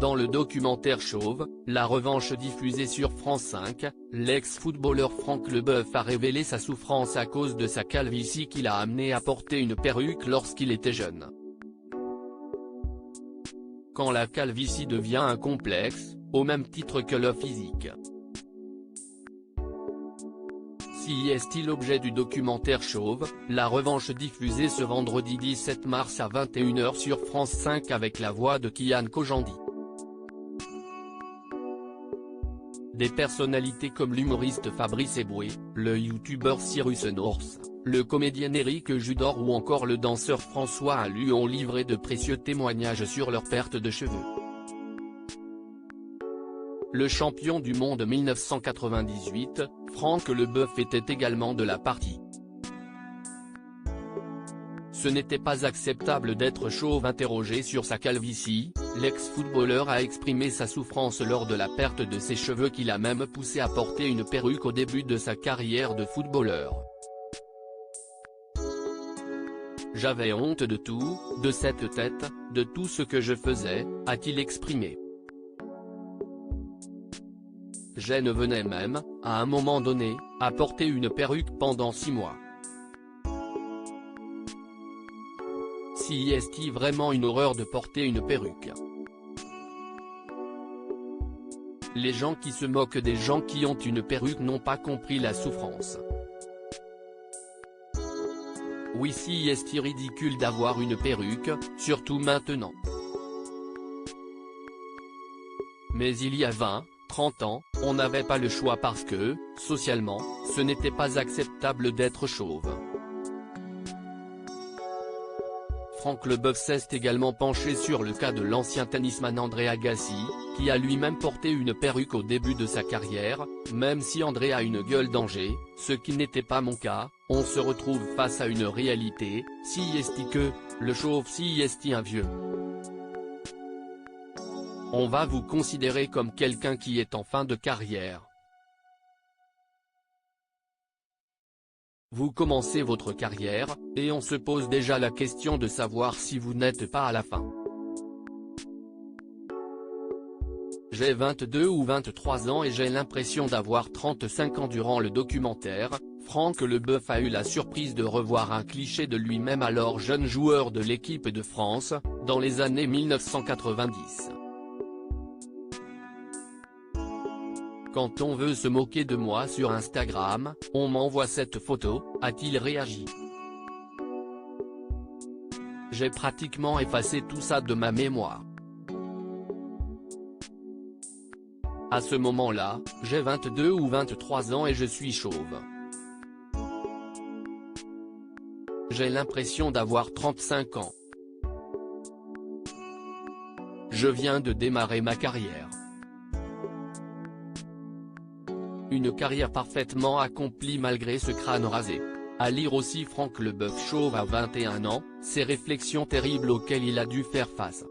Dans le documentaire Chauve, la revanche diffusé sur France 5, l'ex-footballeur Franck Leboeuf a révélé sa souffrance à cause de sa calvitie qui l'a amené à porter une perruque lorsqu'il était jeune. Quand la calvitie devient un complexe, au même titre que le physique. Si est-il l'objet du documentaire Chauve, la revanche diffusée ce vendredi 17 mars à 21h sur France 5 avec la voix de Kian Kojandi. Des personnalités comme l'humoriste Fabrice Eboué, le youtubeur Cyrus North, le comédien Éric Judor ou encore le danseur François Allu ont livré de précieux témoignages sur leur perte de cheveux. Le champion du monde 1998, Franck Leboeuf était également de la partie. Ce n'était pas acceptable d'être chauve. Interrogé sur sa calvitie, l'ex-footballeur a exprimé sa souffrance lors de la perte de ses cheveux qui l'a même poussé à porter une perruque au début de sa carrière de footballeur. J'avais honte de tout, de cette tête, de tout ce que je faisais, a-t-il exprimé. Je venais même, à un moment donné, à porter une perruque pendant 6 mois. Si est-il vraiment une horreur de porter une perruque? Les gens qui se moquent des gens qui ont une perruque n'ont pas compris la souffrance. Oui, si est-il ridicule d'avoir une perruque, surtout maintenant. Mais il y a 20, 30 ans, on n'avait pas le choix parce que, socialement, ce n'était pas acceptable d'être chauve. Franck Leboeuf s'est également penché sur le cas de l'ancien tennisman André Agassi, qui a lui-même porté une perruque au début de sa carrière. Même si André a une gueule d'ange, ce qui n'était pas mon cas, on se retrouve face à une réalité. Si est-il que, le chauve, si est-il un vieux? On va vous considérer comme quelqu'un qui est en fin de carrière. Vous commencez votre carrière, et on se pose déjà la question de savoir si vous n'êtes pas à la fin. J'ai 22 ou 23 ans et j'ai l'impression d'avoir 35 ans. Durant le documentaire, Franck Leboeuf a eu la surprise de revoir un cliché de lui-même alors jeune joueur de l'équipe de France, dans les années 1990. Quand on veut se moquer de moi sur Instagram, on m'envoie cette photo, a-t-il réagi. J'ai pratiquement effacé tout ça de ma mémoire. À ce moment-là, j'ai 22 ou 23 ans et je suis chauve. J'ai l'impression d'avoir 35 ans. Je viens de démarrer ma carrière. Une carrière parfaitement accomplie malgré ce crâne rasé. À lire aussi Franck Leboeuf chauve à 21 ans, ces réflexions terribles auxquelles il a dû faire face.